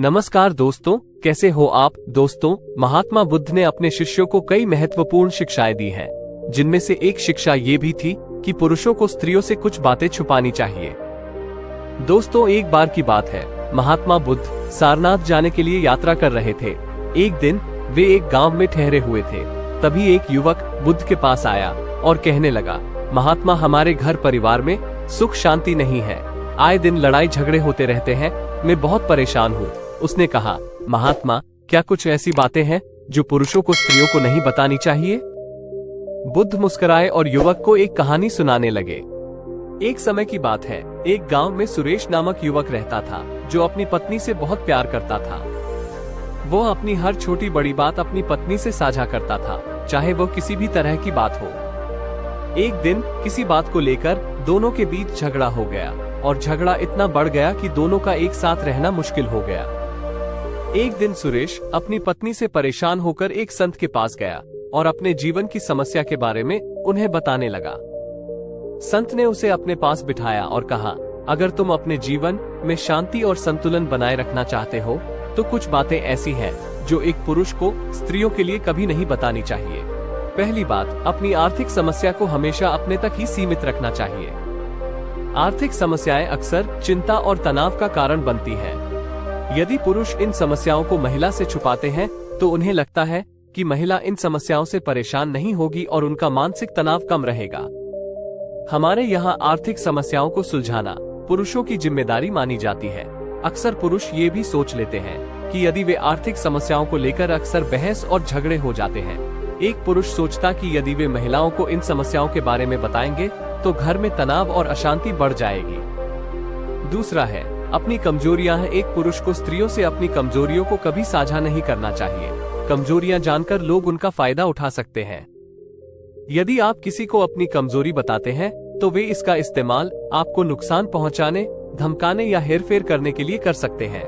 नमस्कार दोस्तों, कैसे हो आप। दोस्तों, महात्मा बुद्ध ने अपने शिष्यों को कई महत्वपूर्ण शिक्षाएं दी हैं, जिनमें से एक शिक्षा ये भी थी कि पुरुषों को स्त्रियों से कुछ बातें छुपानी चाहिए। दोस्तों, एक बार की बात है, महात्मा बुद्ध सारनाथ जाने के लिए यात्रा कर रहे थे। एक दिन वे एक गांव में ठहरे हुए थे। तभी एक युवक बुद्ध के पास आया और कहने लगा, महात्मा, हमारे घर परिवार में सुख शांति नहीं है, आए दिन लड़ाई झगड़े होते रहते हैं, मैं बहुत परेशान हूँ। उसने कहा, महात्मा, क्या कुछ ऐसी बातें हैं जो पुरुषों को स्त्रियों को नहीं बतानी चाहिए? बुद्ध मुस्कुराए और युवक को एक कहानी सुनाने लगे। एक समय की बात है, एक गांव में सुरेश नामक युवक रहता था, जो अपनी पत्नी से बहुत प्यार करता था। वो अपनी हर छोटी बड़ी बात अपनी पत्नी से साझा करता था, चाहे वो किसी भी तरह की बात हो। एक दिन किसी बात को लेकर दोनों के बीच झगड़ा हो गया और झगड़ा इतना बढ़ गया कि दोनों का एक साथ रहना मुश्किल हो गया। एक दिन सुरेश अपनी पत्नी से परेशान होकर एक संत के पास गया और अपने जीवन की समस्या के बारे में उन्हें बताने लगा। संत ने उसे अपने पास बिठाया और कहा, अगर तुम अपने जीवन में शांति और संतुलन बनाए रखना चाहते हो तो कुछ बातें ऐसी हैं जो एक पुरुष को स्त्रियों के लिए कभी नहीं बतानी चाहिए। पहली बात, अपनी आर्थिक समस्या को हमेशा अपने तक ही सीमित रखना चाहिए। आर्थिक समस्याएं अक्सर चिंता और तनाव का कारण बनती हैं। यदि पुरुष इन समस्याओं को महिला से छुपाते हैं तो उन्हें लगता है कि महिला इन समस्याओं से परेशान नहीं होगी और उनका मानसिक तनाव कम रहेगा। हमारे यहाँ आर्थिक समस्याओं को सुलझाना पुरुषों की जिम्मेदारी मानी जाती है। अक्सर पुरुष ये भी सोच लेते हैं कि यदि वे आर्थिक समस्याओं को लेकर अक्सर बहस और झगड़े हो जाते हैं। एक पुरुष सोचता कि यदि वे महिलाओं को इन समस्याओं के बारे में बताएंगे तो घर में तनाव और अशांति बढ़ जाएगी। दूसरा है, अपनी कमजोरियां हैं। एक पुरुष को स्त्रियों से अपनी कमजोरियों को कभी साझा नहीं करना चाहिए। कमजोरियां जानकर लोग उनका फायदा उठा सकते हैं। यदि आप किसी को अपनी कमजोरी बताते हैं तो वे इसका इस्तेमाल आपको नुकसान पहुंचाने, धमकाने या हेरफेर करने के लिए कर सकते हैं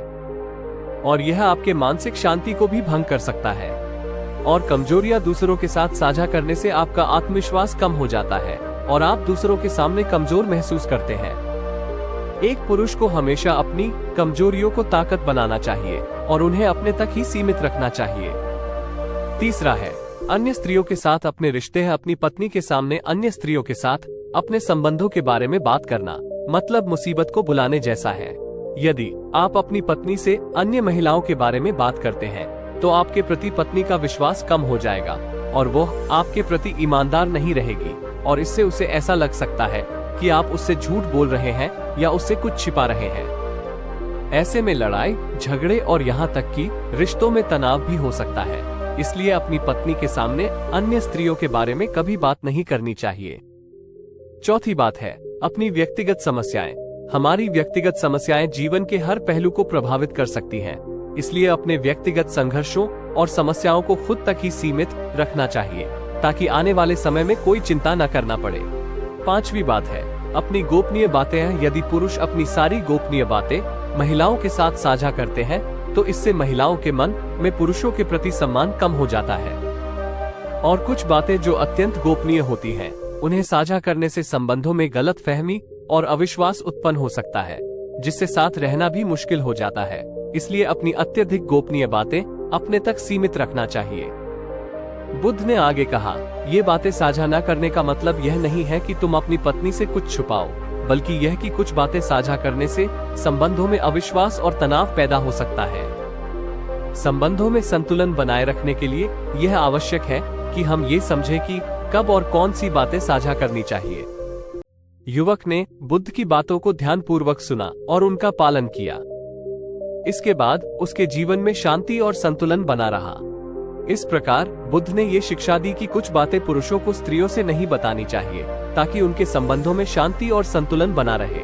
और यह आपके मानसिक शांति को भी भंग कर सकता है। और कमजोरियां दूसरों के साथ साझा करने से आपका आत्मविश्वास कम हो जाता है और आप दूसरों के सामने कमजोर महसूस करते हैं। एक पुरुष को हमेशा अपनी कमजोरियों को ताकत बनाना चाहिए और उन्हें अपने तक ही सीमित रखना चाहिए। तीसरा है, अन्य स्त्रियों के साथ अपने रिश्ते हैं। अपनी पत्नी के सामने अन्य स्त्रियों के साथ अपने संबंधों के बारे में बात करना मतलब मुसीबत को बुलाने जैसा है। यदि आप अपनी पत्नी से अन्य महिलाओं के बारे में बात करते हैं तो आपके प्रति पत्नी का विश्वास कम हो जाएगा और वो आपके प्रति ईमानदार नहीं रहेगी और इससे उसे ऐसा लग सकता है कि आप उससे झूठ बोल रहे हैं या उससे कुछ छिपा रहे हैं। ऐसे में लड़ाई, झगड़े और यहाँ तक कि रिश्तों में तनाव भी हो सकता है। इसलिए अपनी पत्नी के सामने अन्य स्त्रियों के बारे में कभी बात नहीं करनी चाहिए। चौथी बात है, अपनी व्यक्तिगत समस्याएं। हमारी व्यक्तिगत समस्याएं जीवन के हर पहलू को प्रभावित कर सकती हैं। इसलिए अपने व्यक्तिगत संघर्षों और समस्याओं को खुद तक ही सीमित रखना चाहिए ताकि आने वाले समय में कोई चिंता न करना पड़े। पांचवी बात है, अपनी गोपनीय बातें हैं। यदि पुरुष अपनी सारी गोपनीय बातें महिलाओं के साथ साझा करते हैं तो इससे महिलाओं के मन में पुरुषों के प्रति सम्मान कम हो जाता है और कुछ बातें जो अत्यंत गोपनीय होती हैं, उन्हें साझा करने से संबंधों में गलतफहमी और अविश्वास उत्पन्न हो सकता है, जिससे साथ रहना भी मुश्किल हो जाता है। इसलिए अपनी अत्यधिक गोपनीय बातें अपने तक सीमित रखना चाहिए। बुद्ध ने आगे कहा, ये बातें साझा न करने का मतलब यह नहीं है कि तुम अपनी पत्नी से कुछ छुपाओ, बल्कि यह कि कुछ बातें साझा करने से संबंधों में अविश्वास और तनाव पैदा हो सकता है। संबंधों में संतुलन बनाए रखने के लिए यह आवश्यक है कि हम ये समझें कि कब और कौन सी बातें साझा करनी चाहिए। युवक ने बुद्ध की बातों को ध्यानपूर्वक सुना और उनका पालन किया। इसके बाद उसके जीवन में शांति और संतुलन बना रहा। इस प्रकार बुद्ध ने ये शिक्षा दी कि कुछ बातें पुरुषों को स्त्रियों से नहीं बतानी चाहिए ताकि उनके संबंधों में शांति और संतुलन बना रहे।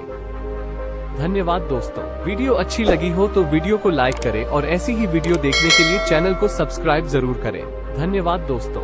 धन्यवाद दोस्तों, वीडियो अच्छी लगी हो तो वीडियो को लाइक करें और ऐसी ही वीडियो देखने के लिए चैनल को सब्सक्राइब जरूर करें। धन्यवाद दोस्तों।